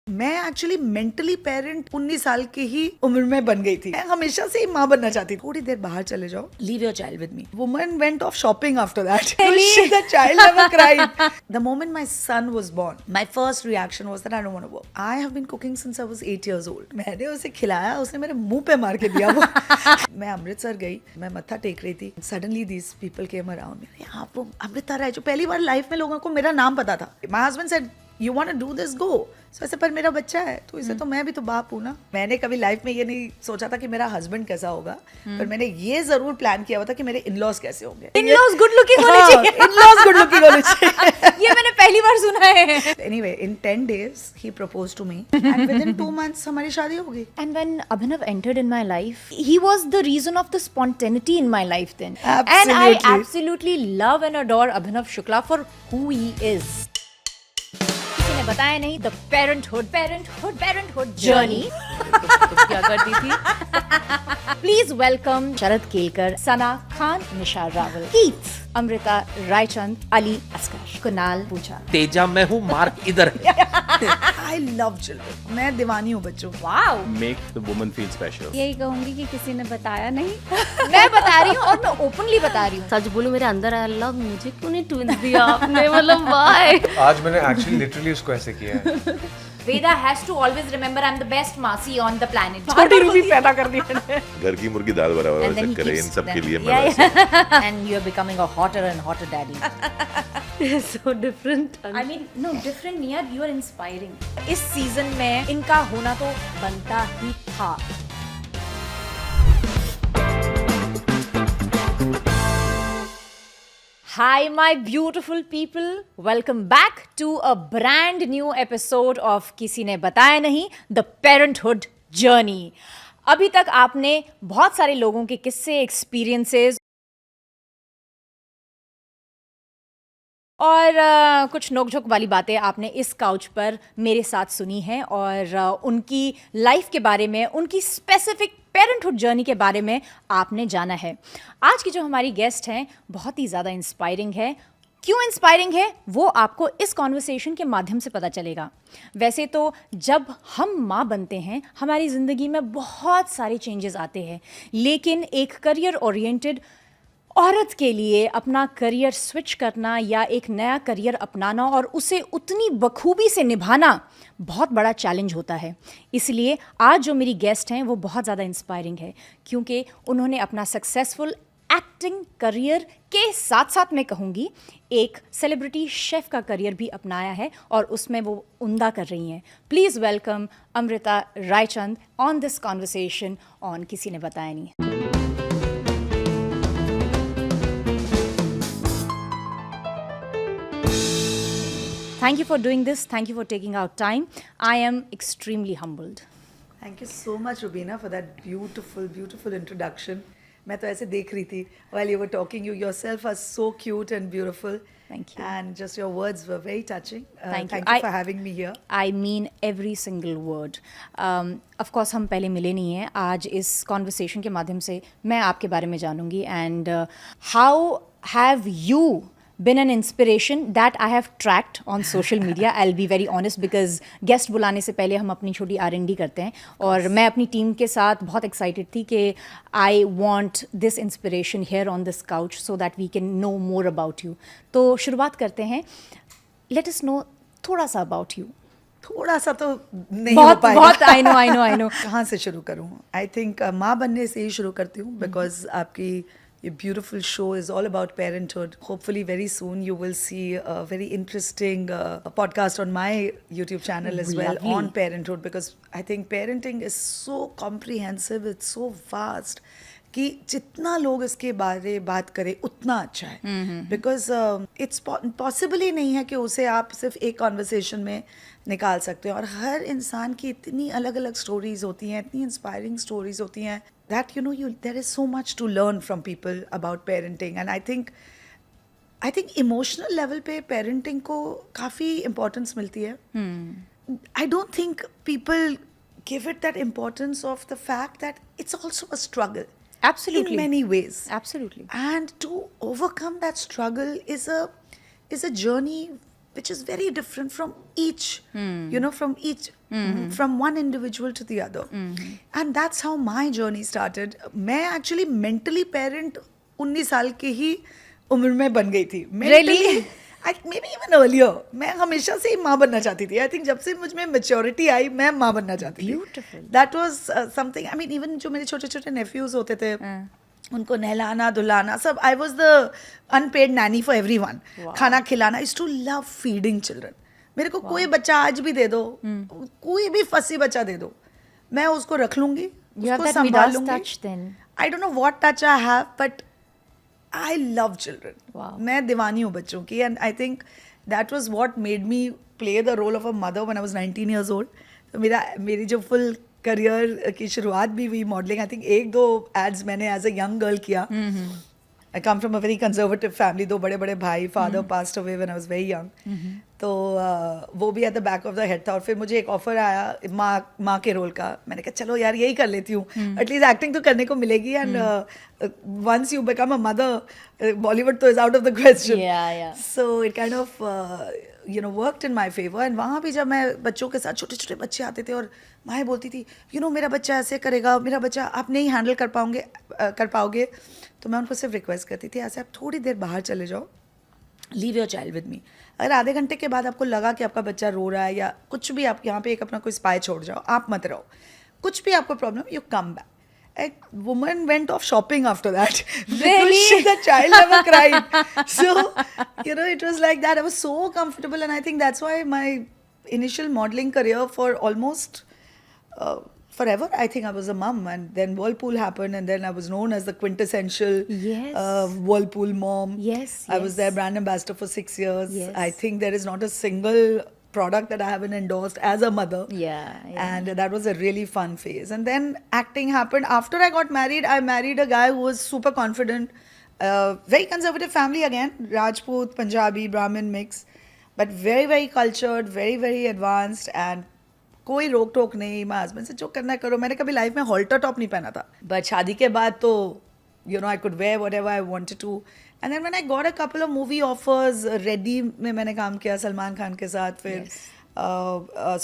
मैं actually mentally parent 19 साल की ही उम्र में बन गई थी. मैं हमेशा से ही माँ बनना चाहती थी. थोड़ी देर बाहर चले जाओ, leave your child with me. Woman went of shopping after that. The child never cried. The moment my son was born, my first reaction was that I don't want to work. I have been cooking since I was 8 years old. मैंने उसे खिलाया, उसने मेरे मुंह पे मार के दिया वो. मैं अमृतसर गई, मैं मत्था टेक रही थी. Suddenly these people came around me. आप वो अमृता राय जो पहली बार लाइफ में लोगों को मेरा नाम पता था. My husband said, You want to do this? Go. So ऐसे पर मेरा बच्चा है तो इसे तो मैं भी तो बाप हूँ ना. मैंने कभी लाइफ में ये नहीं सोचा था कि मेरा हस्बैंड कैसा होगा, पर मैंने ये जरूर प्लान किया हुआ था कि मेरे इन-लॉज कैसे होंगे. इन-लॉज गुड लुकिंग होने चाहिए. इन-लॉज गुड लुकिंग होने चाहिए. ये मैंने पहली बार सुना है. Anyway, in 10 days he proposed to me and within 2 months हमारी शादी हो गई. And when Abhinav entered in my life, he was the reason of the spontaneity in my life then. And I absolutely love and adore Abhinav Shukla for who he is. किसी ने बताया नहीं, the parenthood journey. क्या करती थी? Please welcome Sharad Kelkar, Sana Khan, Nisha Rawal, Keith, Amrita Raichand, Ali Asgar, Kunal Pooja. Teja मैं हूँ, mark इधर है. I love children. मैं दीवानी हूँ बच्चों. Wow. Make the woman feel special. यही कहूंगी कि किसी ने बताया नहीं. मैं बता रही हूँ और मैं ओपनली बता रही हूँ. सच बोलूं, मेरे अंदर आया, अल्लाह मुझे क्यों नहीं ट्विंस दिया आपने, मतलब व्हाई. आज मैंने एक्चुअली लिटरली उसको ऐसे किया है. Veda has to always remember I'm the best Masi on the planet. छोटी रूबी पैदा कर दी मैंने. घर की मुर्गी दाल बराबर And then he चक्कर है keeps इन सब के them. लिए. Yeah. And you're becoming a hotter and hotter daddy. so different. I mean, no, different नहीं यार, you are inspiring. इस सीजन में इनका होना तो बनता ही था. Hi, my beautiful people. Welcome back to a brand new episode of किसी ने बताया नहीं, The Parenthood Journey. अभी तक आपने बहुत सारे लोगों के किस्से, एक्सपीरियंसेस और कुछ नोक-झोंक वाली बातें आपने इस काउच पर मेरे साथ सुनी हैं और उनकी लाइफ के बारे में, उनकी स्पेसिफिक पेरेंटहुड जर्नी के बारे में आपने जाना है. आज की जो हमारी गेस्ट हैं बहुत ही ज़्यादा इंस्पायरिंग है. क्यों इंस्पायरिंग है वो आपको इस कॉन्वर्सेशन के माध्यम से पता चलेगा. वैसे तो जब हम माँ बनते हैं हमारी ज़िंदगी में बहुत सारे चेंजेस आते हैं, लेकिन एक करियर ओरिएंटेड औरत के लिए अपना करियर स्विच करना या एक नया करियर अपनाना और उसे उतनी बखूबी से निभाना बहुत बड़ा चैलेंज होता है. इसलिए आज जो मेरी गेस्ट हैं वो बहुत ज़्यादा इंस्पायरिंग है, क्योंकि उन्होंने अपना सक्सेसफुल एक्टिंग करियर के साथ साथ मैं कहूँगी एक सेलिब्रिटी शेफ़ का करियर भी अपनाया है और उसमें वो उम्दा कर रही हैं. Please welcome Amrita Raichand on this conversation on किसी ने बताया नहीं. Thank you for doing this. Thank you for taking out time. I am extremely humbled. Thank you so much, Rubina, for that beautiful, beautiful introduction. मैं तो ऐसे देख रही थी while you were talking. You yourself are so cute and beautiful. Thank you. And just your words were very touching. Thank you. Thank you for having me here. I mean every single word. Of course हम पहले मिले नहीं हैं. आज इस conversation के माध्यम से मैं आपके बारे में जानूंगी. And how have you been an inspiration that I have tracked on social media. I'll be very honest because guest बुलाने से पहले हम अपनी छोटी R&D करते हैं और मैं अपनी टीम के साथ बहुत excited थी कि I want this inspiration here on this couch so that we can know more about you. तो शुरुआत करते हैं. Let us know थोड़ा सा about you. थोड़ा सा तो नहीं हो पाएगा. बहुत I know. कहाँ से शुरू करूँ? I think माँ बनने से ही शुरू करती हूँ because आपकी Your beautiful show is all about parenthood. Hopefully very soon you will see a very interesting podcast on my YouTube channel as well on parenthood, because I think parenting is so comprehensive, it's so vast कि जितना लोग इसके बारे बात करें उतना अच्छा है. Because it's possible ही नहीं है कि उसे आप सिर्फ एक कॉन्वर्सेशन में निकाल सकते हैं और हर इंसान की इतनी अलग अलग स्टोरीज होती हैं, इतनी इंस्पायरिंग स्टोरीज होती हैं that there is so much to learn from people about parenting. And I think emotional level पे parenting को काफ़ी importance मिलती है. I don't think people give it that importance of the fact that it's also a struggle. Absolutely. In many ways. Absolutely. And to overcome that struggle is a journey which is very different from each, you know, from each, from one individual to the other. And that's how my journey started. मैं actually mentally parent 19 साल की ही उम्र में बन गई थी. Really? Maybe even earlier. मैं हमेशा से ही माँ बनना चाहती थी. I think जब से मुझ में maturity आई, मैं माँ बनना चाहती थी. Beautiful. That was something. I mean, even जो मेरे छोटे-छोटे nephews होते थे, उनको नहलाना धुलाना सब. I was the unpaid nanny for everyone. खाना खिलाना. I used to love feeding children. मेरे को कोई बच्चा आज भी दे दो, कोई भी फंसी बच्चा दे दो, मैं उसको रख लूंगी, You have उसको that संभाल Midas लूंगी. touch then. I don't know what touch I have, but I love children. Wow. मैं दीवानी हूँ बच्चों की, and I think that was what made me play the role of a mother when I was 19 years old. तो मेरी जो full career की शुरुआत भी हुई मॉडलिंग. आई थिंक 1-2 एड्स मैंने एज अ यंग गर्ल किया. I come from a very conservative family. 2 बड़े भाई. Father passed away when I was very young. तो वो भी at the back of the head था. और फिर मुझे एक ऑफर आया माँ के रोल का. मैंने कहा चलो यार यही कर लेती हूँ, एटलीस्ट एक्टिंग तो करने को मिलेगी. And once you become a mother, Bollywood तो is out of the question. Yeah. So it kind of you know worked in my favour. And वहाँ भी जब मैं बच्चों के साथ, छोटे छोटे बच्चे आते थे और माएँ बोलती थी यू नो मेरा बच्चा ऐसे करेगा, मेरा बच्चा आप नहीं हैंडल कर पाओगे, तो मैं उनको सिर्फ रिक्वेस्ट करती थी ऐसे आप थोड़ी देर बाहर चले जाओ, leave your child with me. अगर आधे घंटे के बाद आपको लगा कि आपका बच्चा रो रहा है या कुछ भी, आप यहाँ पे एक अपना कोई स्पाई छोड़ जाओ, आप मत रहो. कुछ भी आपको problem, you come back. A woman went off shopping after that. Really? Because the child never cried. So, you know, it was like that. I was so comfortable, and I think that's why my initial modeling career for almost forever, I think I was a mum. And then Whirlpool happened, and then I was known as the quintessential Yes. Whirlpool mom. Yes, I was their brand ambassador for 6 years. Yes. I think there is not a single product that I haven't endorsed as a mother. Yeah. And that was a really fun phase. And then acting happened. After I got married, I married a guy who was super confident. Very conservative family again. Rajput, Punjabi, Brahmin mix. But very, very cultured, very, very advanced. And कोई रोक टोक नहीं. मैं husband से जो करना है करो. मैंने कभी लाइफ में हॉल्टर टॉप नहीं पहना था. बट शादी के बाद तो you know, I could wear whatever I wanted to. And then when I got a couple of movie offers, Reddy में मैंने काम किया सलमान खान के साथ. फिर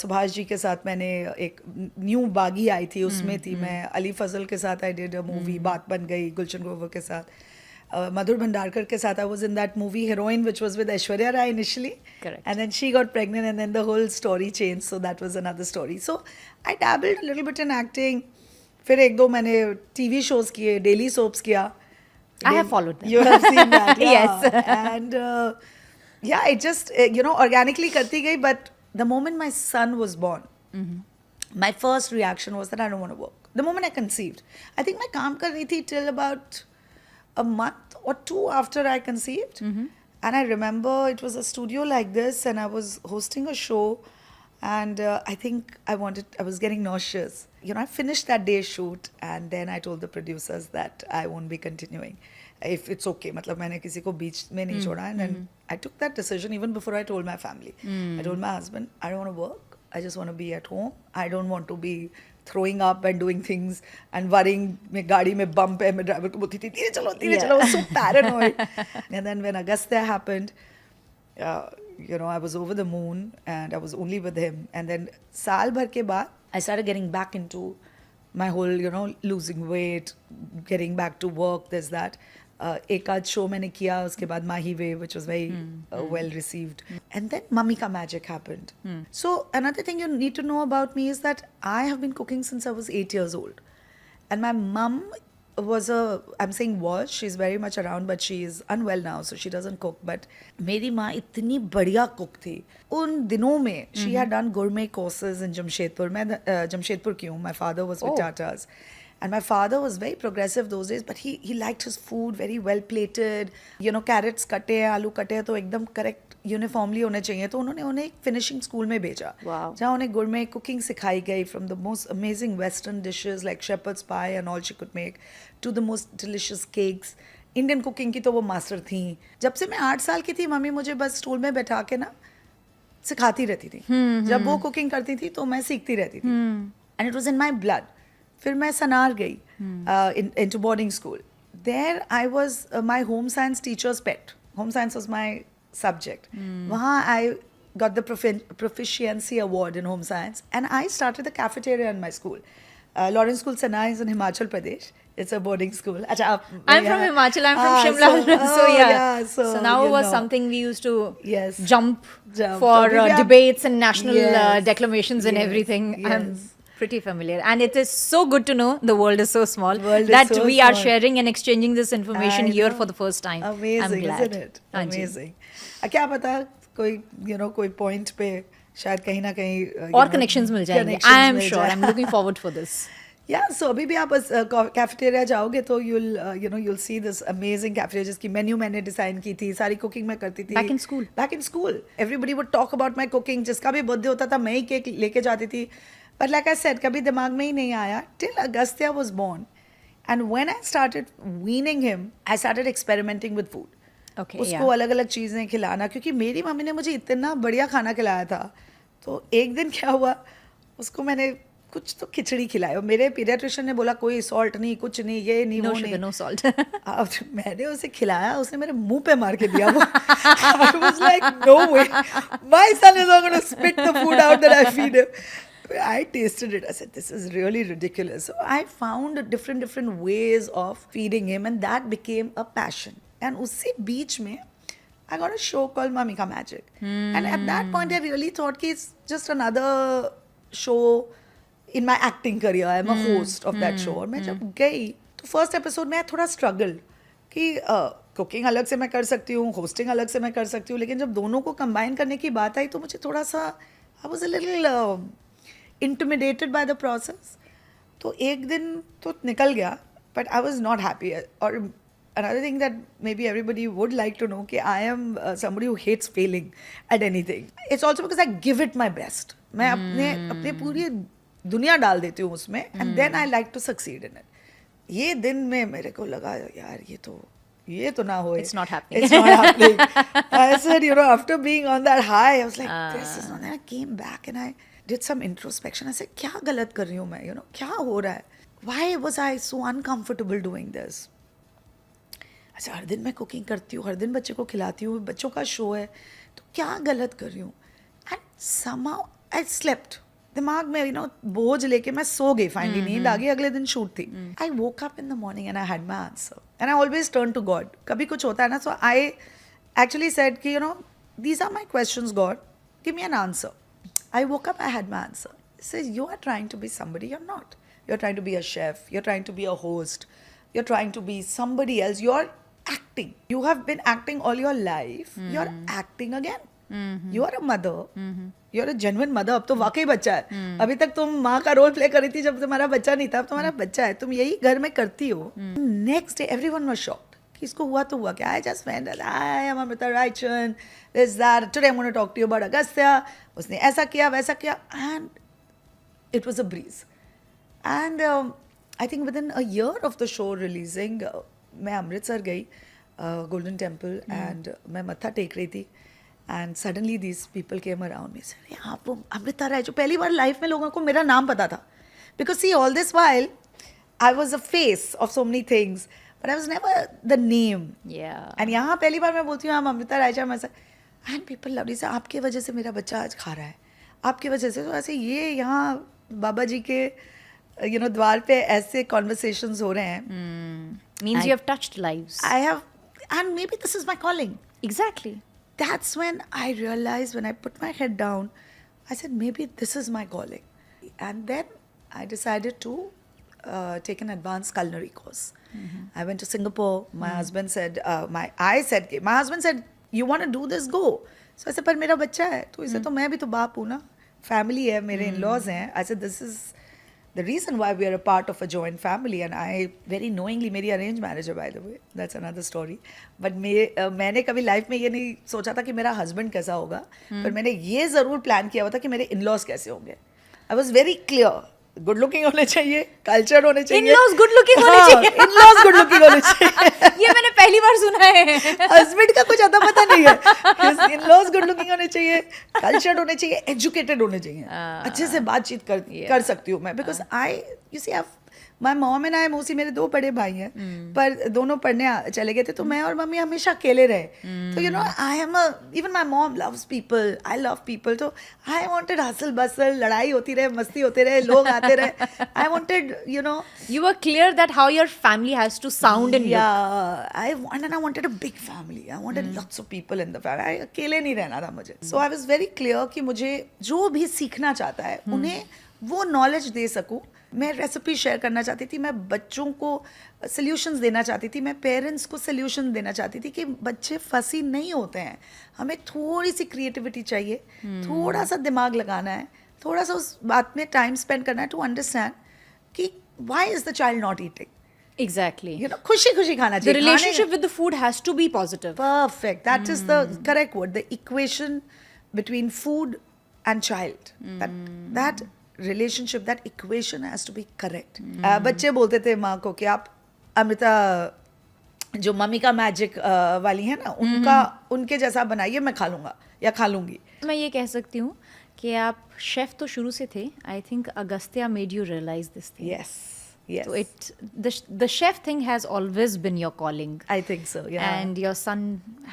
सुभाष जी के साथ मैंने एक न्यू बागी आई थी, उसमें थी मैं. अली फजल के साथ आई डिड अ मूवी, बात बन गई, गुलशन ग्रोवर के साथ. मधुर भंडारकर के साथ I was in that movie heroine which was with Aishwarya Rai initially. Correct. And then she got pregnant and then the whole story changed. So that was another story. So I dabbled a little bit in acting. फिर 1-2 मैंने TV shows किए, daily soaps किया. I have followed them. You have seen that. Yes. And yeah, it just, you know, organically करती गई. But the moment my son was born, my first reaction was that I don't want to work. The moment I conceived. I think मैं काम कर रही थी till about a month or 2 after I conceived. And I remember it was a studio like this and I was hosting a show. And I think I was getting nauseous. You know, I finished that day's shoot and then I told the producers that I won't be continuing. If it's okay. मतलब मैंने किसी को बीच में नहीं छोड़ा. And then I took that decision even before I told my family. I told my husband, I don't want to work. I just want to be at home. I don't want to be throwing up and doing things and worrying. मैं गाड़ी में bump है, मैं driver को बोलती थी धीरे चलो. I was so paranoid. And then when Agastya happened, you know, I was over the moon and I was only with him. And then saal bhar ke baad, I started getting back into my whole, you know, losing weight, getting back to work, there's that. एक आध show मैंने किया, उसके बाद माही वे, which was very well received. And then Mummy Ka Magic happened. So another thing you need to know about me is that I have been cooking since I was 8 years old. And my mum was I'm saying was, she's very much around, but she is unwell now, so she doesn't cook. But मेरी माँ इतनी बढ़िया cook थी. उन दिनों में she had done gourmet courses in Jamshedpur. मैं Jamshedpur की हूँ. My father was with Tatas. And my father was very progressive those days, but he liked his food very well plated. You know, carrots कटे हैं, आलू कटे हैं, तो एकदम correct uniformly होने चाहिए. तो उन्होंने उन्हें एक finishing school में भेजा. Wow. जहाँ उन्हें gourmet cooking सिखाई गई, from the most amazing western dishes like shepherd's pie and all she could make to the most delicious cakes. Indian cooking की तो वो master थी. जब से मैं 8 साल की थी, मम्मी मुझे बस स्टूल में बैठा के ना सिखाती रहती थी. जब वो cooking करती थी तो मैं सीखती रहती थी. And it was in my blood. फिर मैं सनार गई into boarding school. There I was my home science teacher's pet. Home science was my subject. वहाँ I got the proficiency award in home science, and I started the cafeteria in my school. Lawrence School Sanaa is in Himachal Pradesh. It's a boarding school. Achha, I'm from Himachal. I'm from Shimla. So yeah. So now you was know. something we used to Yes. jump Jump. for So maybe debates and national Yes. declamations and Yes. everything. I'm Yes. pretty familiar, and it is so good to know the world is so small World is that so we are small. sharing and exchanging this information I here know. for the first time. Amazing, I'm glad. isn't it? हाँ जी. Amazing. क्या पता कोई कोई point पे शायद कहीं ना कहीं और connections मिल जाएंगे. I am sure. I'm looking forward for this. Yeah, so अभी भी आप कैफेटेरिया जाओगे तो you'll see this amazing cafeteria जिसकी मेन्यू मैंने डिजाइन की थी, सारी कुकिंग मैं करती थी. Back in school. Back in school. Everybody would talk about my cooking. जिसका भी बर्थडे होता था मैं ही केक लेके जाती थी. But like I said, कभी दिमाग में ही नहीं आया till Agastya was born. And when I started weaning him, I started experimenting with food. Okay, उसको yeah. अलग अलग चीज़ें खिलाना, क्योंकि मेरी मम्मी ने मुझे इतना बढ़िया खाना खिलाया था. तो एक दिन क्या हुआ, उसको मैंने कुछ तो खिचड़ी खिलाई और मेरे पीडियाट्रिशियन ने बोला कोई सॉल्ट नहीं, कुछ नहीं, ये नहीं, No वो sugar, नहीं. no salt. अब मैंने उसे खिलाया, उसने मेरे मुंह पे मार के दिया वो. I was like, no way, my son is not going to spit the food out that I feed him. I tasted it. I said, this is really ridiculous. So I found different ways of feeding him, and that became a passion. And उसी बीच में I got a show called Mummy Ka Magic. And at that point, I really thought कि it's just another show in my acting career. I'm a host of that show. और मैं जब गई तो first episode में थोड़ा struggle कि cooking अलग से मैं कर सकती हूँ, होस्टिंग अलग से मैं कर सकती हूँ, लेकिन जब दोनों को कंबाइन करने की बात आई तो मुझे थोड़ा सा I was a little intimidated by the process. तो एक दिन तो निकल गया, but I was not happy. और another thing that maybe everybody would like to know कि I am somebody who hates failing at anything. It's also because I give it my best. मैं अपने पूरी दुनिया डाल देती हूँ उसमें, and then I like to succeed in it. ये दिन में मेरे को लगा यार ये तो ना होए. It's not happening. It's not happening. I said, after being on that high, I was like, this is not. And I came back and I did some introspection. I said, क्या गलत कर रही हूँ मैं? क्या हो रहा है? Why was I so uncomfortable doing this? अच्छा, हर दिन मैं कुकिंग करती हूँ, हर दिन बच्चे को खिलाती हूँ, बच्चों का शो है, तो क्या गलत कर रही हूँ? And somehow I slept. दिमाग में बोझ लेके मैं सो गई. फाइनली नींद आ गई, अगले दिन शूट थी. I woke up in the morning and I had my answer and I always turn to God. कभी कुछ होता है ना, सो आई एक्चुअली सेड कि these are my questions, God give me an answer. I woke up, I had my answer. Says you are trying to be somebody you're not. You're trying to be a chef, you're trying to be a host, you're trying to be somebody else. You're acting. You have been acting all your life. You're acting again. You are a mother. You're a genuine mother. अब तो वाकई बच्चा है. अभी तक तुम माँ का रोल प्ले कर रही थी जब तुम्हारा बच्चा नहीं था. अब तुम्हारा बच्चा है, तुम यही घर में करती हो. Next day everyone was shocked कि इसको हुआ तो हुआ क्या. I just went and I am Amrita Raichan, this that. Today I'm going to talk to you about Agastya. उसने ऐसा किया वैसा किया, and it was a breeze. And I think within a year of the show releasing, मैं अमृतसर गई, Golden Temple, and मैं मत्था take रही थी. And suddenly these people came around me and said, "Yeah, आप वो अमृता राय जो पहली बार लाइफ में लोगों को मेरा नाम पता था." Because see, all this while, I was a face of so many things, but I was never the name. Yeah. And यहाँ पहली बार मैं बोलती हूँ हम अमृता राय मैं and people loved it. आपके वजह से मेरा बच्चा आज खा रहा है, आपकी वजह से. तो ऐसे ये यहाँ बाबा जी के द्वार पे ऐसे conversations हो रहे हैं. Means you have touched lives. I have, and maybe this is my calling. Exactly. That's when I realized, when I put my head down, I said, maybe this is my calling. And then I decided to take an advanced culinary course. I went to Singapore. My husband said, my husband said, you want to do this, go. So I said, पर मेरा बच्चा है, तो इसे तो मैं भी तो बाप हूँ ना, family है, मेरे in-laws हैं. I said, this is the reason why we are a part of a joint family. And I very knowingly, मेरी arranged marriage है, by the way, that's another story. But मैंने कभी लाइफ में ये नहीं सोचा था कि मेरा हस्बैंड कैसा होगा, पर मैंने ये ज़रूर प्लान किया हुआ था कि मेरे in-laws कैसे होंगे. I was very clear. Good looking होने चाहिए, कल्चर होने चाहिए. In-laws good looking होने चाहिए. in-laws गुड लुकिंग होने चाहिए. ये मैंने पहली बार सुना है. हस्बैंड का कुछ अता पता नहीं है. in-laws गुड लुकिंग होने चाहिए, कल्चर होने चाहिए, एजुकेटेड होने चाहिए, अच्छे से बातचीत कर सकती हूँ मैं. Because you see, my mom and I mostly, मेरे 2 बड़े भाई हैं पर दोनों पढ़ने चले गए थे, तो मैं और मम्मी हमेशा अकेले रहे. तो you know I am even my mom loves people, I love people, तो आई वांटेड हसल बसल, लड़ाई होती रहे, मस्ती होते रहे, लोग आते रहे. I wanted you know You were clear that how your family has to sound and look. yeah, I wanted a big family. I wanted lots of people in the family. I अकेले नहीं रहना था मुझे. So I was very clear कि मुझे जो भी सीखना चाहता है उन्हें वो नॉलेज दे सकूं. मैं रेसिपी शेयर करना चाहती थी, मैं बच्चों को सॉल्यूशंस देना चाहती थी, मैं पेरेंट्स को सॉल्यूशन देना चाहती थी कि बच्चे फंसी नहीं होते हैं. हमें थोड़ी सी क्रिएटिविटी चाहिए, थोड़ा सा दिमाग लगाना है, थोड़ा सा उस बात में टाइम स्पेंड करना है टू अंडरस्टैंड कि why is the child not eating? Exactly. You know, खुशी खुशी खाना The चाहिए. relationship with the food has to be positive. Perfect. That is the correct word. The equation between food and child. That relationship, that equation has to be correct. बच्चे बोलते थे माँ को कि आप अमृता जो मम्मी का मैजिक वाली है ना, उनके जैसा बनाइए, मैं खा लूँगा या खा लूँगी. मैं ये कह सकती हूँ कि आप शेफ तो शुरू से थे. I think Agastya made you realise this thing. Yes. Yes. So the chef thing has always been your calling. I think so. Yeah. And your son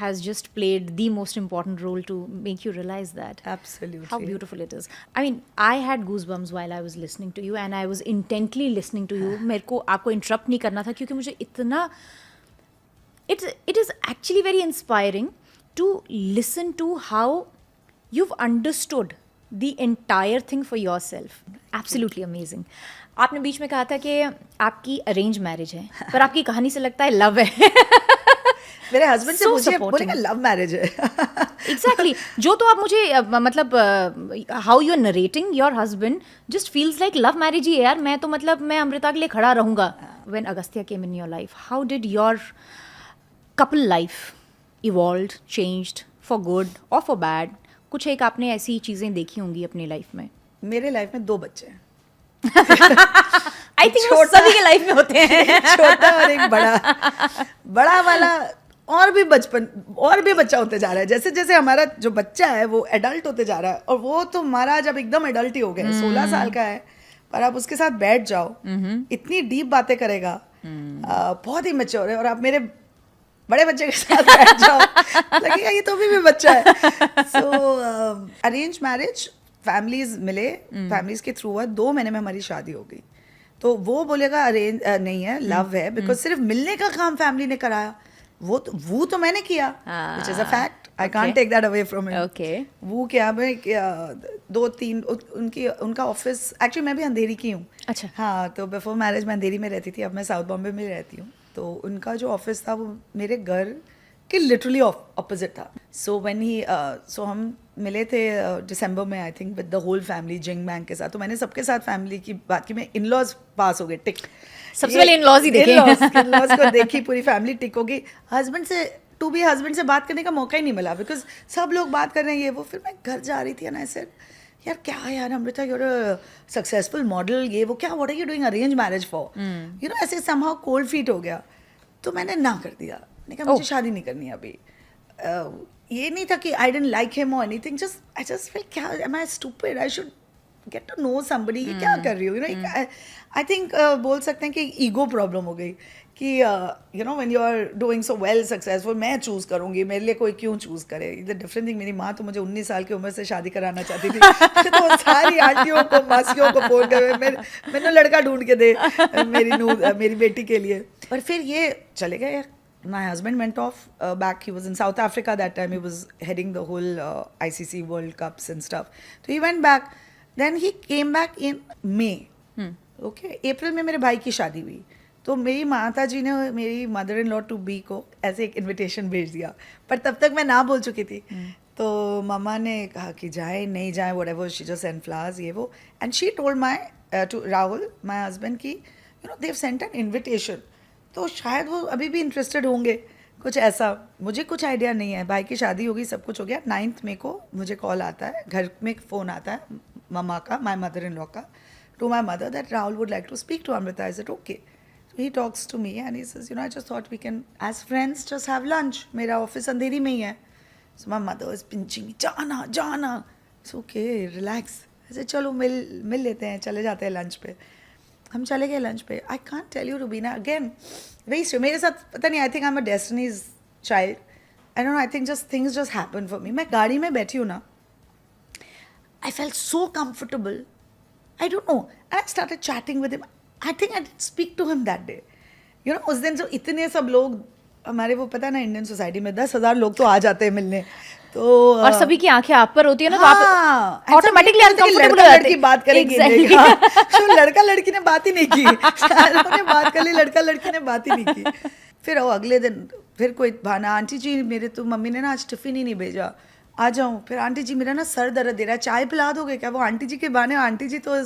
has just played the most important role to make you realize that. Absolutely. How beautiful it is. I mean, I had goosebumps while I was listening to you, and I was intently listening to you. मेरे को आपको interrupt नहीं करना था क्योंकि मुझे इतना it is actually very inspiring to listen to how you've understood the entire thing for yourself. Absolutely amazing. आपने बीच में कहा था कि आपकी अरेंज मैरिज है, पर आपकी कहानी से लगता है लव है. मेरे हस्बैंड से So पूछिए, supporting. बोलेंगे लव मैरिज है. Exactly. जो तो आप मुझे मतलब how you are narrating your husband just feels like love marriage ही है यार. मैं तो मतलब मैं अमृता के लिए खड़ा रहूंगा. When Agastya came in your life, how did your couple life evolved, changed for good or for bad? कुछ एक आपने ऐसी चीजें देखी होंगी अपनी लाइफ में. मेरे लाइफ में 2 बच्चे हैं. आई थिंक वो सभी के लाइफ में होते हैं. छोटा और एक बड़ा वाला और भी बच्चा होते जा रहा है. जैसे जैसे हमारा जो बच्चा है वो एडल्ट होते जा रहा है, और वो तो हमारा जब एकदम एडल्ट ही हो गया, 16 साल का है, पर आप उसके साथ बैठ जाओ, इतनी डीप बातें करेगा, बहुत ही मैच्योर है. और आप मेरे बड़े बच्चे के साथ बैठ जाओ, लगेगा ये तो अभी भी बच्चा है. सो अरेंज मैरिज, फैमिलीज मिले, फैमिलीज के थ्रू हुआ, 2 महीने में हमारी शादी हो गई. तो वो बोलेगा अरेंज नहीं है, लव है, बिकॉज सिर्फ मिलने का काम फैमिली ने कराया, वो तो मैंने किया, which is a fact. I can't take that away from him. Okay. वो क्या, मैं 2-3 उनका ऑफिस, एक्चुअली मैं भी अंधेरी की हूँ. अच्छा. हाँ, तो बिफोर मैरिज मैं अंधेरी में रहती थी, अब मैं साउथ बॉम्बे में रहती हूँ. तो उनका जो ऑफिस था वो मेरे घर के लिटरली ऑपोजिट था. सो सो हम मिले थे दिसंबर में, I think, with the whole family जिंग बैंक के साथ. तो मैंने सबके साथ फैमिली की बात की. मैं इन-लॉज पास हो गए, टिक. सबसे पहले इन-लॉज ही देखे. इन-लॉज को देखी, पूरी फैमिली टिक हो गई. हस्बैंड से बात करने का मौका ही नहीं मिला, बिकॉज सब लोग बात कर रहे हैं ये वो. फिर मैं घर जा रही थी, एंड आई सेड यार क्या यार Amrita, you are a successful model, ये वो, क्या what are you doing arrange marriage for, you know. ऐसे समहाउ कोल्ड फीट हो गया. तो मैंने ना कर दिया. मैंने कहा मुझे शादी नहीं करनी अभी. ये नहीं था कि आई डिडंट लाइक हिम और एनीथिंग, आई जस्ट फील क्या am I stupid, I should get to know somebody. क्या कर रही हूँ, यू नो. आई थिंक बोल सकते हैं कि ईगो प्रॉब्लम हो गई कि you know when you are doing so well successful, मैं चूज़ करूँगी, मेरे लिए कोई क्यों चूज़ करे. द डिफरेंट थिंग, मेरी माँ तो मुझे 19 साल की उम्र से शादी कराना चाहती थी. तो सारी आंटियों को, मासियों को फोन कर, मैंने लड़का ढूंढ के दे मेरी बेटी के लिए. पर फिर ये चले गए यार. My husband went off back. He was in South Africa that time. He was heading the whole ICC World Cups and stuff. So he went back. Then he came back in May. Okay. April में मेरे भाई की शादी हुई. तो मेरी माता जी ने मेरी mother in law to be को ऐसे एक इनविटेशन भेज दिया, पर तब तक मैं ना बोल चुकी थी. तो मम्मा ने कहा कि जाए नहीं जाए, whatever, she just sent flowers, ये वो. And she told to Rahul, my husband, कि you know they've sent an invitation. तो शायद वो अभी भी इंटरेस्टेड होंगे, कुछ ऐसा. मुझे कुछ आइडिया नहीं है. भाई की शादी हो गई, सब कुछ हो गया. 9th मई को मुझे कॉल आता है, घर में फ़ोन आता है मम्मा का, माई मदर इन लॉ का, to my mother, that Rahul would like to speak to Amrita. Is it okay? He talks to me and he says, you know, I just thought we can as friends just have lunch. मेरा office Andheri में ही है. So my mother is pinching me, जाना. It's okay, relax. ऐसे चलो मिल लेते हैं, चले जाते हैं लंच पे. हम चले गए लंच पे. I can't tell you Rubina again very strange. मेरे साथ पता नहीं, I think I am a destiny's child. I don't know, I think just things just happen for me. मैं गाड़ी में बैठी हूँ ना, I felt so comfortable. I don't know. And I started chatting with him. I think I didn't speak to him that day. You know, उस दिन जो इतने सब लोग हमारे, वो पता है ना, इंडियन सोसाइटी में 10,000 लोग तो आ जाते हैं मिलने. तो और सभी की आंखें आप पर होती है ना, तो हाँ, आप ऑटोमेटिकली अनकंफर्टेबल हो लड़का जाते लड़की बात करेंगे. Exactly. तो लड़का लड़की ने बात ही नहीं की. सारों ने बात कर ली, लड़का लड़की ने बात ही नहीं की. फिर अगले दिन फिर कोई बहाना, आंटी जी मेरे तो मम्मी ने ना आज टिफिन ही नहीं भेजा, आ जाऊँ. फिर आंटी जी मेरा ना सर दर्द दे रहा है, चाय पिला दोगे क्या? वो आंटी जी के बहाने, आंटी जी तो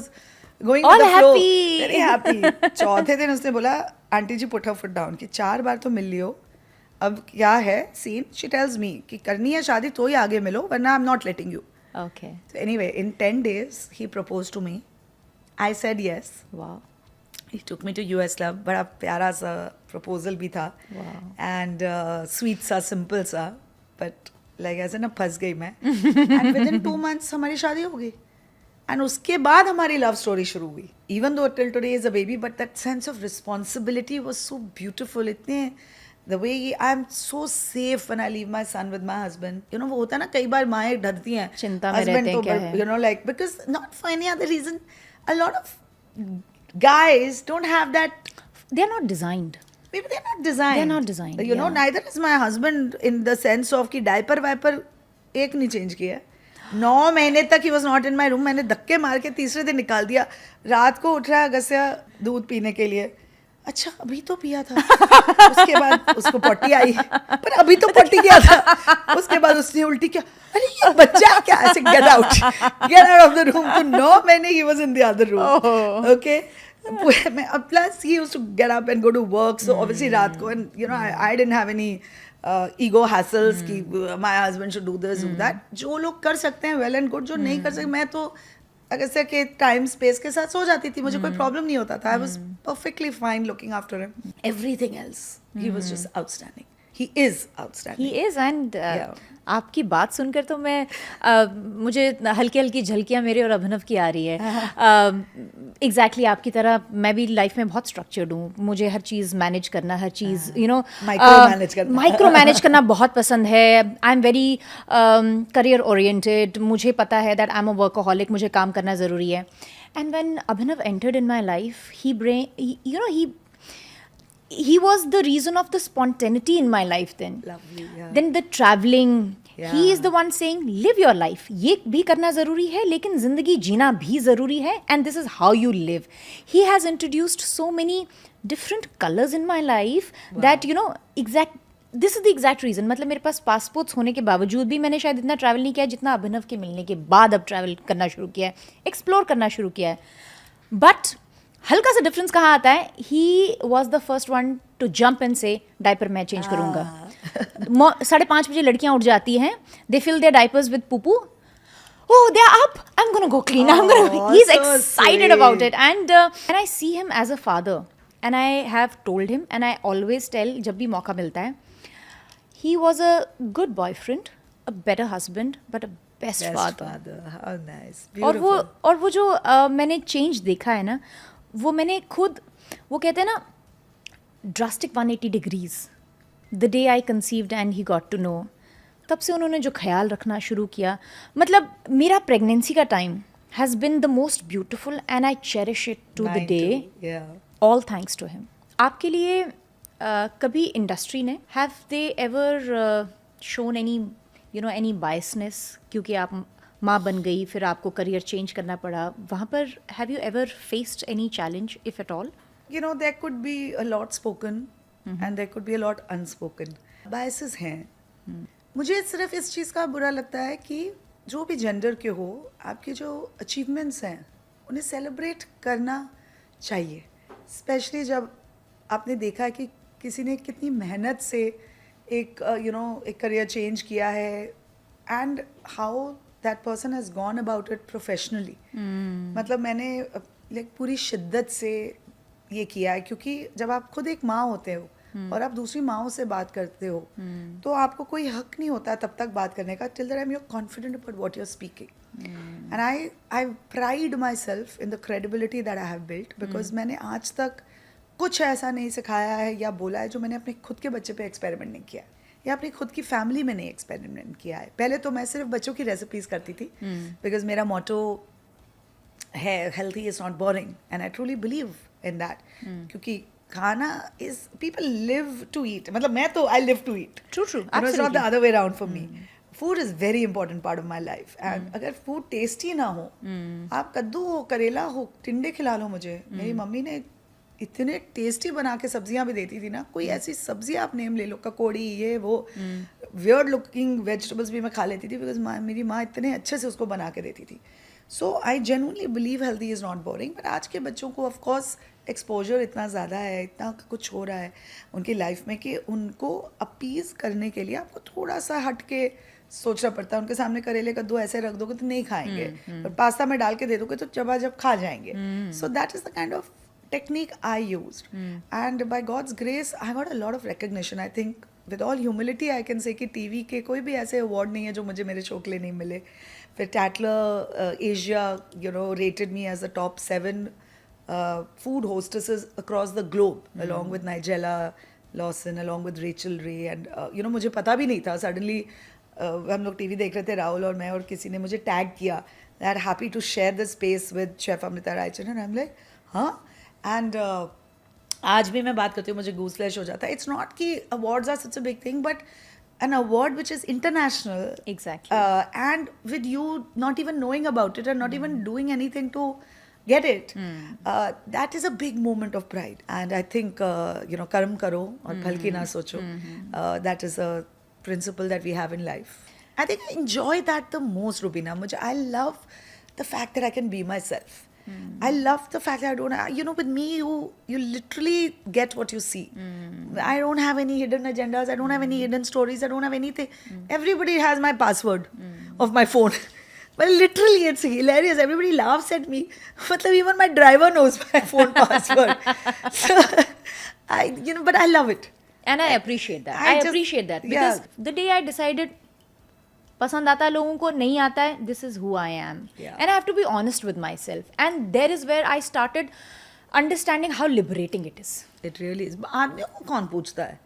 going All with the flow, happy. Very happy. चौथे दिन उसने बोला, आंटी जी पुट हर फुट डाउन, कि 4 बार तो मिल लियो, अब क्या है सीन. शी टेल्स मी कि करनी है शादी तो ही आगे मिलो, वरना I am not letting you. Okay. So anyway, in 10 days, he proposed to me. I said yes. Wow. He took me to US Love. बड़ा प्यारा सा proposal भी था. Wow. And sweet सा, simple सा. But like ऐसे ना फंस गई मैं. And within 2 months हमारी शादी हो गई. And उसके बाद हमारी love story शुरू हुई. Even though till today is a baby, but that sense of responsibility was so beautiful. इतने the way I'm so safe when I leave my son with my husband. You know, वो होता है ना, कई बार माएँ डरती हैं. चिंता में Husband रहते हैं तो, क्या है. you know, like, because not for any other reason, a lot of guys don't have that. They are not designed. Maybe they're not designed. They're not designed, You know, yeah. neither is my husband in the sense of कि diaper wiper एक नहीं change किया. 9 महीने तक he was not in my room. मैंने धक्के मार के तीसरे दिन निकाल दिया. रात को उठ रहा है गस्या दूध पीने के लिए. अच्छा अभी तो पिया था. उसके बाद उसको पॉटी आई, पर अभी तो पॉटी किया था. उसके बाद उसने उल्टी किया. अरे ये बच्चा क्या, ऐसे get out of the room. तो 9 महीने he was in the other room. Okay. Plus he used to get up and go to work, so obviously रात को, and you know, I didn't have any ego hassles कि my husband should do this, do that. जो लोग कर सकते हैं well and good, जो नहीं कर सकते, मैं तो अगर से के टाइम स्पेस के साथ सो जाती थी, मुझे कोई प्रॉब्लम नहीं होता था. I was perfectly fine looking after him. Everything else, he was just outstanding. He is outstanding. He is, and Yeah. आपकी बात सुनकर तो मैं मुझे हल्की हल्की झलकियाँ मेरे और अभिनव की आ रही है. एग्जैक्टली आपकी तरह मैं भी लाइफ में बहुत स्ट्रक्चर्ड हूँ. मुझे हर चीज़ मैनेज करना, हर चीज़ यू नो माइक्रो मैनेज करना बहुत पसंद है. आई एम वेरी करियर ओरिएंटेड. मुझे पता है that I am a workaholic, मुझे काम करना ज़रूरी है. And when Abhinav entered in my life, he was the reason of the spontaneity in my life then. Lovely, yeah. Then the traveling. Yeah. He is the one saying live your life. ये भी करना ज़रूरी है, लेकिन ज़िंदगी जीना भी ज़रूरी है, and this is how you live. He has introduced so many different colors in my life that you know this is the exact reason. मतलब मेरे पास पासपोर्ट्स होने के बावजूद भी मैंने शायद इतना ट्रैवल नहीं किया जितना अभिनव के मिलने के बाद अब ट्रैवल करना शुरू किया है, एक्सप्लोर करना शुरू किया है. बट हल्का सा डिफरेंस कहाँ आता है? He was the first one to jump and से डायपर मैं चेंज करूंगा. 5:30 बजे लड़कियां उठ जाती हैं, they fill their diapers with poopoo. Oh, they're up. I'm gonna go clean. He's so excited sweet. about it. And I see him as a father. And I have told him, and I always tell, जब भी मौका मिलता है, he was a good boyfriend, a better husband, but a best father. How nice. और वो जो मैंने change देखा है ना, वो मैंने खुद, वो कहते हैं ना, drastic 180 degrees the day I conceived and he got to know. तब से उन्होंने जो ख्याल रखना शुरू किया, मतलब मेरा प्रेगनेंसी का time has been the most beautiful and I cherish it to the day, all thanks to him. आपके लिए कभी इंडस्ट्री ने, have they ever shown any biasness, क्योंकि आप माँ बन गई, फिर आपको करियर चेंज करना पड़ा, वहाँ पर have you ever faced any challenge if at all? You know, there could be a lot spoken and there could be a lot unspoken. Biases हैं. मुझे सिर्फ इस चीज़ का बुरा लगता है कि जो भी जेंडर के हो, आपके जो अचीवमेंट्स हैं उन्हें सेलिब्रेट करना चाहिए. स्पेशली जब आपने देखा कि किसी ने कितनी मेहनत से एक एक करियर चेंज किया है, and how that person has gone about it professionally. मतलब मैंने पूरी शिद्दत से ये किया है, क्योंकि जब आप खुद एक माँ होते हो और आप दूसरी माओं से बात करते हो तो आपको कोई हक नहीं होता तब तक बात करने का till the time you are confident about what you are speaking and I pride myself in the credibility that I have built because मैंने आज तक कुछ ऐसा नहीं सिखाया है या बोला है जो मैंने अपने खुद के बच्चे पे एक्सपेरिमेंट नहीं किया है या अपनी खुद की फैमिली में नहीं एक्सपेरिमेंट किया है. पहले तो मैं सिर्फ बच्चों की रेसिपीज करती थी बिकॉज मेरा मोटो है healthy is not boring and I truly believe in that क्योंकि खाना is people live to eat मतलब मैं तो I live to eat True, it's not the other way around for me. Food is very important part of my life and अगर food tasty ना हो आप कद्दू हो करेला हो टिंडे खिला लो मुझे. मेरी मम्मी ने इतने टेस्टी बना के सब्जियां भी देती थी ना कोई ऐसी सब्जी आप नेम ले लो ककोड़ी ये वो वियर्ड लुकिंग वेजिटेबल्स भी मैं खा लेती थी बिकॉज मेरी माँ इतने अच्छे से उसको बना के देती थी. So I genuinely believe healthy is not boring but आज के बच्चों को ऑफकोर्स एक्सपोजर इतना ज़्यादा है इतना कुछ हो रहा है उनकी लाइफ में कि उनको अपीज़ करने के लिए आपको थोड़ा सा हट के सोचना पड़ता है. उनके सामने करेले कद्दू ऐसे रख दोगे तो नहीं खाएंगे और पास्ता में डाल के दे दोगे तो जब खा जाएंगे. So that is the kind of technique I used and by God's grace I got a lot of recognition. I think with all humility I can say कि TV के कोई भी ऐसे award नहीं है जो मुझे मेरे शो के लिए नहीं मिले. फिर Tatler Asia rated me as the top 7 food hostesses across the globe along with Nigella Lawson along with Rachel Ray and मुझे पता भी नहीं था suddenly हम लोग टीवी देख रहे थे राहुल और मैं और किसी ने मुझे टैग किया that happy to share the space with Chef Amrita Raichan and I'm like हाँ एंड आज भी मैं बात करती हूँ मुझे गूज फ्लैश हो जाता है. इट्स नॉट कि awards are such a big thing but an award which is international Exactly. And with you not even knowing about it and not even doing anything to get it that is a big moment of pride and I think karm karo aur phal ki na socho that is a principle that we have in life. I think I enjoy that the most, Rubina. I love the fact that I can be myself. I love the fact that I don't, with me, you literally get what you see. I don't have any hidden agendas. I don't have any hidden stories. I don't have anything. Everybody has my password of my phone. But literally, it's hilarious. Everybody laughs at me. But even my driver knows my phone password. So, but I love it. And I appreciate that. I just- appreciate that because the day I decided पसंद आता है लोगों को नहीं आता है this is who I am and I have to be honest with myself and there is where I started understanding how liberating it is. It really is. आदमियों को कौन पूछता है?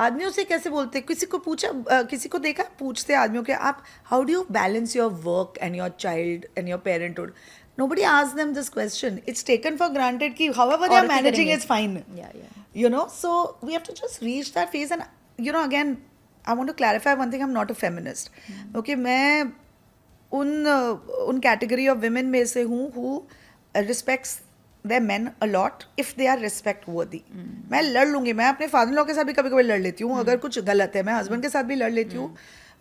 आदमियों से कैसे बोलते हैं? किसी को पूछा किसी को देखा पूछते आदमियों के आप how do you balance your work and your child and your parenthood. Nobody asks them this question. It's taken for granted कि however they are औरतें managing करेंगे. is fine. Yeah. So we have to just reach that phase and again I want to clarify one thing. I'm not a feminist. Okay, मैं उन category of women में से हूँ who respects their men a lot if they are respect worthy. मैं लड़ लूँगी. मैं अपने फादर लॉ के साथ भी कभी कभी लड़ लेती हूँ अगर कुछ गलत है. मैं हस्बैंड के साथ भी लड़ लेती हूँ.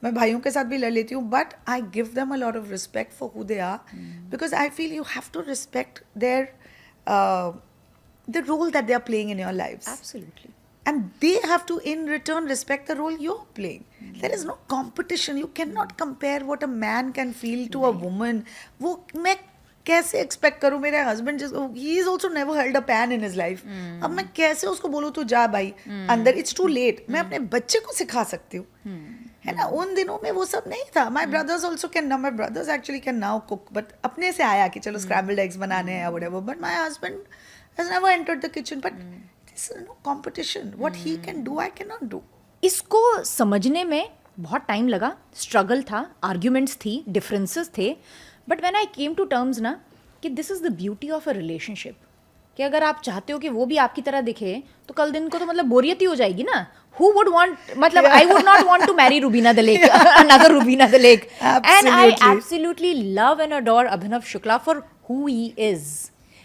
मैं भाइयों के साथ भी लड़ लेती हूँ. But I give them a lot of respect for who they are because I feel you have to respect their the role that they are playing in your lives. Absolutely. And they have to in return respect the role you're playing. There is no competition. You cannot compare what a man can feel to a woman. वो मैं कैसे expect करूँ मेरे husband he is also never held a pan in his life. अब मैं कैसे उसको बोलूँ तू जा भाई अंदर. It's too late. मैं अपने बच्चे को सिखा सकती हूँ है ना. उन दिनों में वो सब नहीं था. My brothers also can now. My brothers actually can now cook. But अपने से आया कि चलो scrambled eggs बनाने हैं whatever. But my husband has never entered the kitchen. But this is no competition. What he can do, I cannot do. इसको समझने में बहुत टाइम लगा. स्ट्रगल था, आर्ग्यूमेंट्स थी, डिफरेंसेस थे. But when I came to terms ना कि this is the beauty of a relationship कि अगर आप चाहते हो कि वो भी आपकी तरह दिखे तो कल दिन को तो मतलब बोरियत ही हो जाएगी ना. Who would want, मतलब I would not want to marry Rubina Dalek, another Rubina Dalek. And I absolutely love and adore Abhinav Shukla for who he is.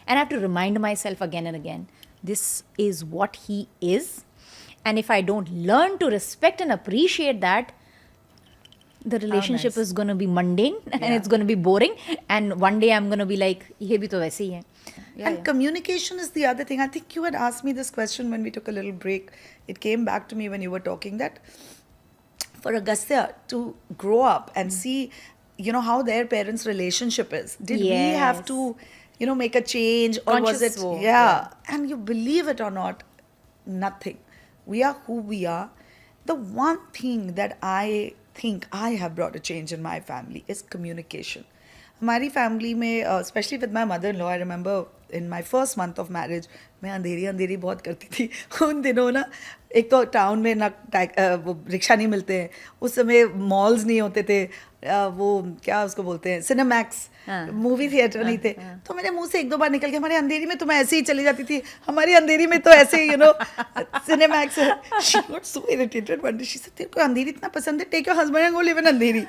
And I have to remind myself again and again, this is what he is. And if I don't learn to respect and appreciate that, the relationship is going to be mundane and it's going to be boring. And one day I'm going to be like, ye bhi to waise hi hai. And communication is the other thing. I think you had asked me this question when we took a little break. It came back to me when you were talking that for Agastya to grow up and see, how their parents' relationship is. Did we have to, make a change or was it? Conscious wo. Yeah. And you believe it or not, nothing. we are who we are. The one thing that I think I have brought a change in my family is communication. हमारी family में specially with my mother in law, I remember in my first month of marriage मैं अंधेरी बहुत करती थी उन दिनों ना, एक तो टाउन में ना वो रिक्शा नहीं मिलते हैं, उस समय मॉल्स नहीं होते थे, वो क्या उसको बोलते हैं सिनेमैक्स, मूवी थिएटर नहीं थे, तो मेरे मुंह से एक दो बार निकल के हमारे अंधेरी में तो मैं ऐसे ही चली जाती थी, हमारी अंधेरी में तो ऐसे ही सिनेमैक्स है. She got so irritated one day, she said तेरे को अंधेरी इतना पसंद है, take your husband and go live in Andheri.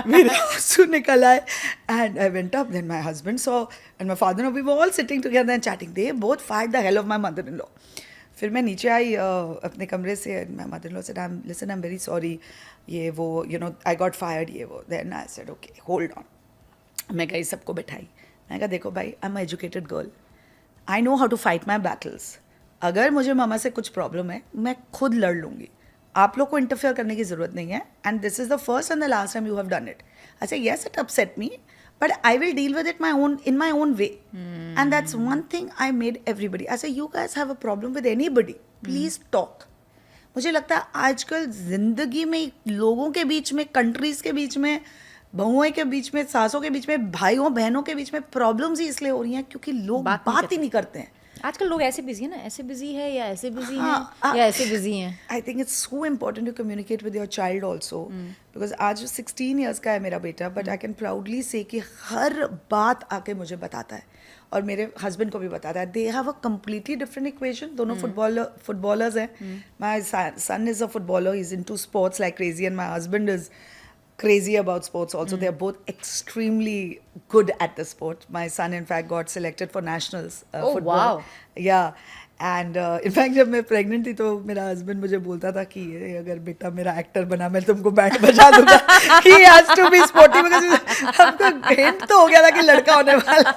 मेरे आंसू निकल आए and I went up, then my husband saw and my father, we were all sitting together and chatting. They both fired the hell of my mother in law. फिर मैं नीचे आई अपने कमरे से, my mother in law said I am very sorry, ये वो I got fired, ये वो. Then I said okay hold on. मैं गई, सबको बैठाई, मैं कहा देखो भाई, I am educated girl, I know how to fight my battles. अगर मुझे मामा से कुछ प्रॉब्लम है मैं खुद लड़ लूँगी, आप लोग को इंटरफेयर करने की ज़रूरत नहीं है. And this is the first and the last time you have done it. I say yes it upset me, but I will deal with it in my own way. And that's one thing I made everybody. I say you guys have a problem with anybody, please talk. मुझे लगता है आजकल जिंदगी में लोगों के बीच में, countries के बीच में, बहुओं के बीच में, सासों के बीच में, भाइयों बहनों के बीच में प्रॉब्लम्स ही इसलिए हो रही हैं क्योंकि लोग बात ही नहीं करते हैं. आजकल लोग ऐसे बिजी है ना, ऐसे बिजी है या ऐसे बिजी हैं या ऐसे बिजी हैं. I think it's so important to communicate with your child also, because आज 16 ईयर्स का है मेरा बेटा, बट आई कैन प्राउडली से कि हर बात आके मुझे बताता है और मेरे हस्बैंड को भी बताता है. They have a completely different equation. दोनों फुटबॉलर्स हैं. My son is a footballer, he is into sports like crazy, and my husband is crazy about sports also. They are both extremely good at the sport. My son in fact got selected for nationals football. Wow. Yeah. And in fact जब मैं pregnant थी तो मेरा husband मुझे बोलता था कि अगर बेटा मेरा एक्टर बना मैं तुमको बैंड बजा दूंगा. He has to be sporty because हमको hint तो हो गया था कि लड़का होने वाला.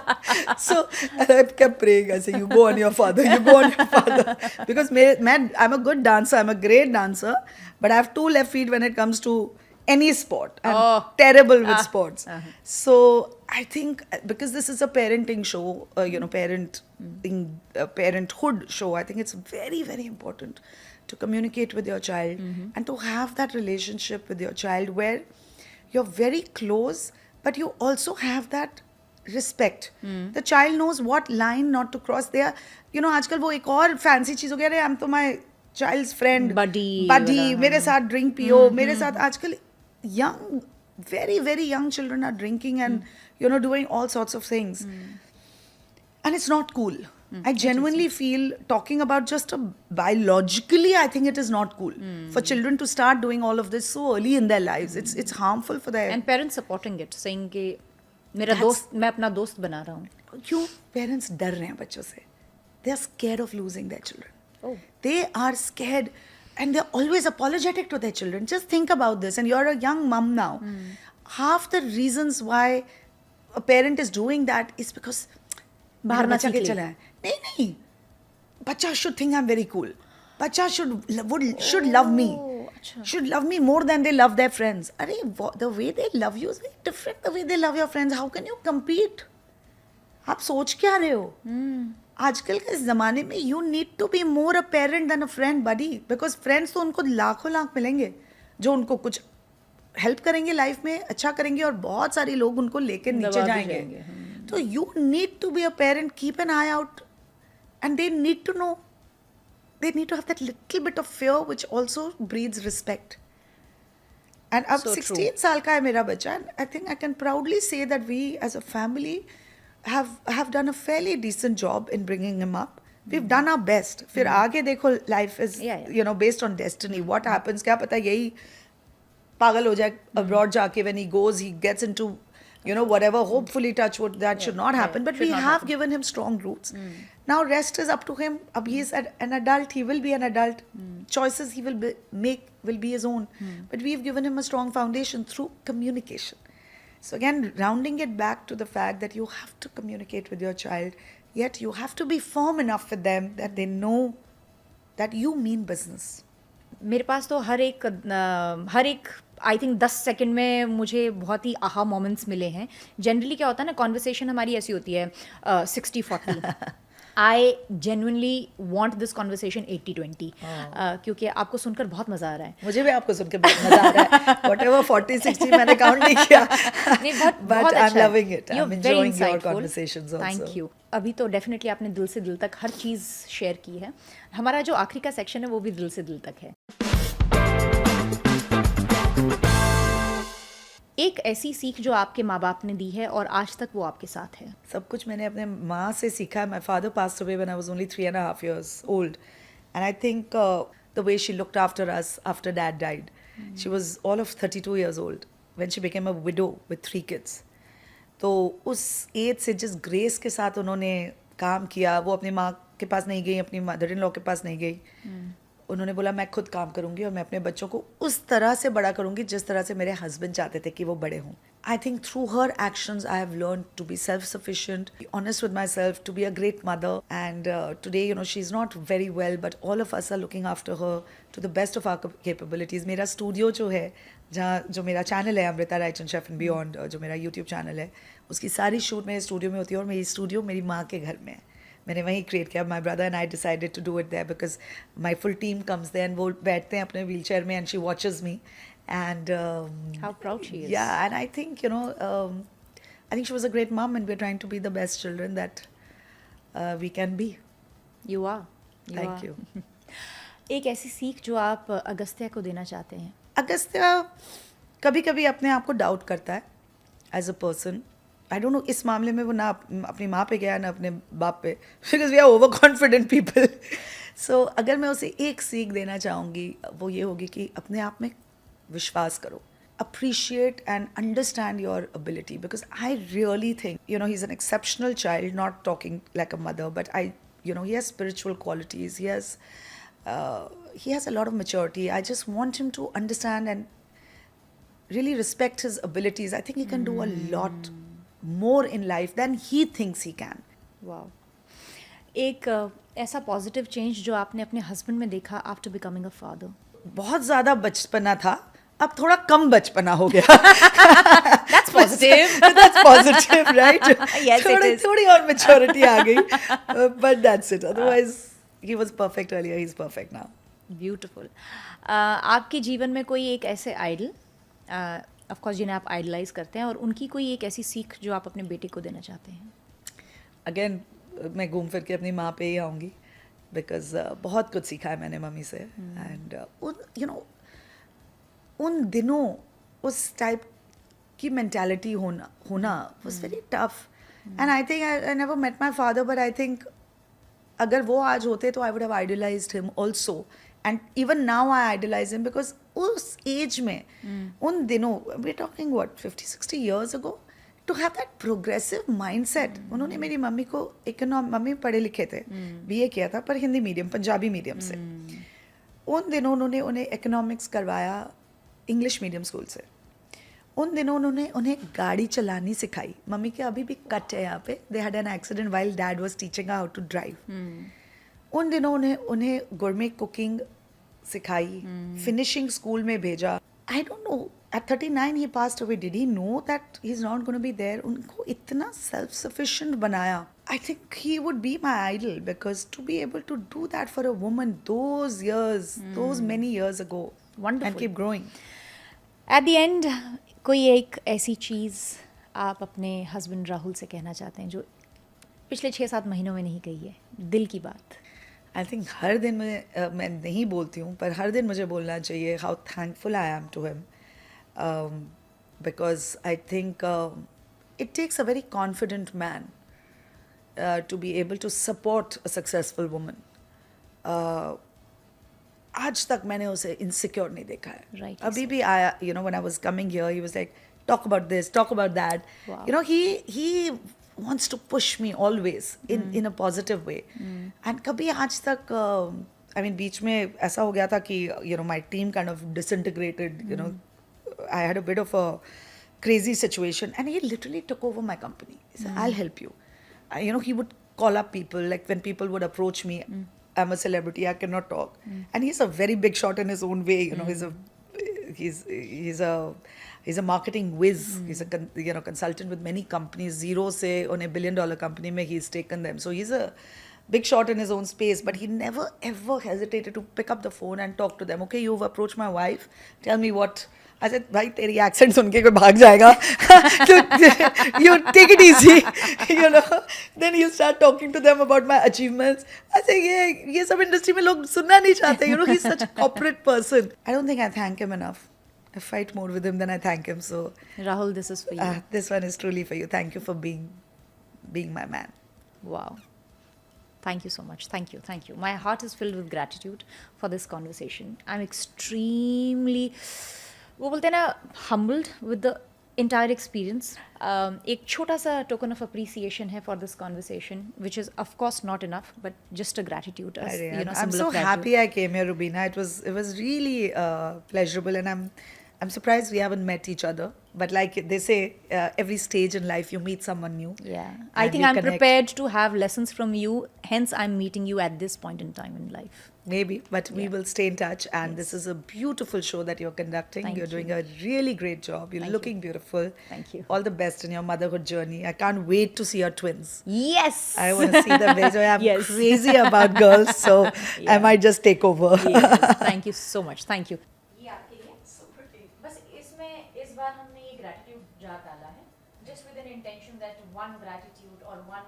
So I kept praying. I say you go on your father, you go on your father, because I'm a good dancer, I'm a great dancer, but I have two left feet when it comes to any sport. I'm terrible with sports. So I think because this is a parenting show, parenthood show, I think it's very, very important to communicate with your child and to have that relationship with your child where you're very close, but you also have that respect. The child knows what line not to cross. They are, आजकल वो एक और fancy चीज़ हो गया है, I'm तो my child's friend, buddy, मेरे साथ drink पियो, मेरे साथ आजकल young, very, very young children are drinking and doing all sorts of things, and it's not cool. I genuinely feel talking about just biologically, I think it is not cool for children to start doing all of this so early in their lives. It's harmful for their and parents supporting it, saying कि मेरा दोस्त, मैं अपना दोस्त बना रहा हूँ. क्यों parents डर रहे हैं बच्चों से? They are scared of losing their children. They are scared. And they're always apologetic to their children. Just think about this. And you're a young mom now. Half the reasons why a parent is doing that is because बाहर ना चले चला है. नहीं. बच्चा should think I'm very cool. बच्चा should love me. Should love me more than they love their friends. अरे the way they love you is very different. The way they love your friends. How can you compete? आप सोच क्या रहे हो? आजकल के इस ज़माने में you need to be more a parent than a friend buddy, because friends तो उनको लाखों लाख मिलेंगे जो उनको कुछ हेल्प करेंगे लाइफ में, अच्छा करेंगे, और बहुत सारे लोग उनको लेकर नीचे जाएंगे. तो you need to be a parent, keep an eye out, and they need to know, they need to have that little bit of fear which also breeds respect. And अब 16 साल का है मेरा बच्चा, and I think I can proudly say that we as a family have done a fairly decent job in bringing him up. We've done our best. फिर आगे देखो, life is based on destiny. What happens, क्या पता यही पागल हो जाए abroad जाके, when he goes he gets into whatever, hopefully touch wood that should not happen, but we have given him strong roots. Now rest is up to him. Ab he is an adult, he will be an adult. Choices he will make will be his own, but we've given him a strong foundation through communication. So again, rounding it back to the fact that you have to communicate with your child, yet you have to be firm enough with them that they know that you mean business. मेरे पास तो हर एक I think 10 second में मुझे बहुत ही आहा moments मिले हैं. Generally क्या होता है ना, कॉन्वर्सेशन हमारी ऐसी होती है 60-40. I genuinely want this conversation 80-20 क्योंकि आपको सुनकर बहुत मज़ा आ रहा है. मुझे भी आपको सुन के बहुत मजा आ रहा है. Whatever 40-60 मैंने काउंट नहीं किया. नहीं, बहुत But बहुत I'm अच्छा है. loving it. You're I'm very enjoying your insightful. conversations also. Thank you. अभी तो डेफिनेटली आपने दिल से दिल तक हर चीज़ शेयर की है. हमारा जो आखिरी का सेक्शन है वो भी दिल से दिल तक है. एक ऐसी सीख जो आपके माँ बाप ने दी है और आज तक वो आपके साथ है. सब कुछ मैंने अपने माँ से सीखा. My father passed away when I was only 3.5 years old, and I think the way she looked after us after dad died. She was all of 32 years old when she became a widow with 3 kids. तो उस as से जिस grace के साथ उन्होंने काम किया, वो अपनी माँ के पास नहीं गई, अपनी मदर इन लॉ के पास नहीं गई. उन्होंने बोला मैं खुद काम करूंगी और मैं अपने बच्चों को उस तरह से बड़ा करूंगी जिस तरह से मेरे हस्बैंड चाहते थे कि वो बड़े हों. I think through her actions I have learn to be self sufficient, be honest with myself, to be a great mother. And today you know she is not very well but all of us are looking after her to the best of our capabilities. मेरा studio जो है, जहाँ जो मेरा channel है अमृता राइट and chef and beyond, जो मेरा यूट्यूब चैनल है, उसकी सारी शूट मेरे स्टूडियो में होती है और मेरी स्टूडियो मेरी माँ के घर में है. मैंने वहीं क्रिएट किया. My brother and I decided to do it there because my full team comes there and वो बैठते हैं अपने व्हील चेयर में and she watches me. And How proud she is. yeah, and I think you know I think she was a great mom and we're trying to be the best children that we can be. You are. Thank you. एक ऐसी सीख जो आप अगस्त्या को देना चाहते हैं. अगस्त्या कभी कभी अपने आप को डाउट करता है as a person. I don't know इस मामले में वो ना अपनी माँ पे गया ना अपने बाप पे, because we are over confident people. So अगर मैं उसे एक सीख देना चाहूँगी वो ये होगी कि अपने आप में विश्वास करो. Appreciate and understand your ability, because I really think, you know, he's an exceptional child, not talking like a mother, but you know, he has spiritual qualities. He has a lot of maturity. I just want him to understand and really respect his abilities. I think he can do a lot more in life than he thinks he can. Wow. एक ऐसा positive change जो आपने अपने husband में देखा after becoming a father. बहुत ज़्यादा बचपना था, अब थोड़ा कम बचपना हो गया. That's positive. That's positive, right? Yes, it is. थोड़ी और maturity आ गई. But that's it. Otherwise, he was perfect earlier. He's perfect now. Beautiful. आपके जीवन में कोई एक ऐसे आइडल, ऑफ कोर्स जिन्हें आप आइडलाइज करते हैं, और उनकी कोई एक ऐसी सीख जो आप अपने बेटे को देना चाहते हैं. Again, मैं घूम फिर के अपनी माँ पे ही आऊँगी, बिकॉज बहुत कुछ सीखा है मैंने मम्मी से. एंड यू नो उन दिनों उस टाइप की मेंटालिटी होना was very tough. And I think I never met my father, but I think अगर वो आज होते तो I would have idolised him also. And even now I idolise him because उस एज में उन दिनों we talking what 50-60 years ago, to have that progressive mindset. उन्होंने मेरी मम्मी को मम्मी पढ़े लिखे थे, बीए किया था पर हिंदी मीडियम पंजाबी मीडियम से. उन दिनों उन्होंने उन्हें इकोनॉमिक्स करवाया इंग्लिश मीडियम स्कूल से. उन दिनों उन्होंने उन्हें गाड़ी चलानी सिखाई. मम्मी के अभी भी कट है यहाँ पे. They had an accident while dad was teaching how to drive. उन दिनों उन्हें गुरमे कुकिंग सिखाई, फिनिशिंग स्कूल में भेजा. I don't know, at 39 he passed away. Did he know that he's not going to be there? उनको इतना self sufficient बनाया. I think he would be my idol, because to be able to do that for a woman those years, those many years ago, Wonderful. and keep growing. At the end कोई एक ऐसी चीज़ आप अपने husband Rahul से कहना चाहते हैं जो पिछले 6-7 महीनों में नहीं कही है, दिल की बात. आई थिंक हर दिन मैं नहीं बोलती हूँ, पर हर दिन मुझे बोलना चाहिए how thankful I am to him. Because I think it takes a very confident man to be able to support a successful woman. आज तक मैंने उसे insecure नहीं देखा है. Right. अभी भी आया, you know, when I was coming here, he was like, talk about this, talk about that. Wow. You know, he wants to push me always in a positive way. And कभी आज तक I mean, बीच में ऐसा हो गया था कि you know, my team kind of disintegrated. You know, I had a bit of a crazy situation, and he literally took over my company. He said, I'll help you. You know, he would call up people, like when people would approach me, I'm a celebrity, I cannot talk. And he's a very big shot in his own way. You know, he's a marketing whiz. He's a consultant with many companies. Zero se on $1 billion company mein he's taken them. So he's a big shot in his own space, but he never ever hesitated to pick up the phone and talk to them. Okay, you've approached my wife. Tell me what. I said, भाई तेरी accent सुन के कोई भाग जाएगा. So you take it easy, you know. Then you start talking to them about my achievements. I say ये सब industry में लोग सुनना नहीं चाहते. You know, he's such a corporate person. I don't think I thank him enough. I fight more with him than I thank him. So Rahul, this is for you. this one is truly for you. Thank you for being my man. Wow. Thank you so much. Thank you. Thank you. My heart is filled with gratitude for this conversation. I'm extremely, वो बोलते हैं ना, humbled with the entire experience. एक छोटा सा token of appreciation है for this conversation, which is of course not enough, but just a gratitude. I'm symbol so of gratitude. happy I came here, Rubina. It was really pleasurable, and I'm surprised we haven't met each other. But like they say, every stage in life you meet someone new. Yeah, and I think you I'm connect. prepared to have lessons from you. Hence, I'm meeting you at this point in time in life. Maybe, but we Yeah. will stay in touch. And this is a beautiful show that you're conducting. Thank you're you. doing a really great job. You're Thank looking you. beautiful. Thank you. All the best in your motherhood journey. I can't wait to see your twins. Yes. I want to see them. Very soon. I'm Yes. crazy about girls, so I might just take over. Yes. Thank you so much. Thank you. ये आपके लिए so pretty. बस इसमें इस बार हमने ये gratitude jar डाला है, just with an intention that one gratitude or one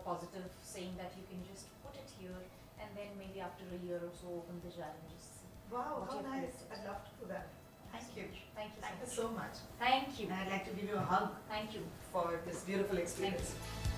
positive saying that you can just put it here, and then maybe after a year or so open the jar and just see. Wow, what how you've nice. created. I'd love to do that. Thank you. Thank you. Thank you so much. Thank you. And I'd like to give you a hug Thank you. for this beautiful experience. Thank you.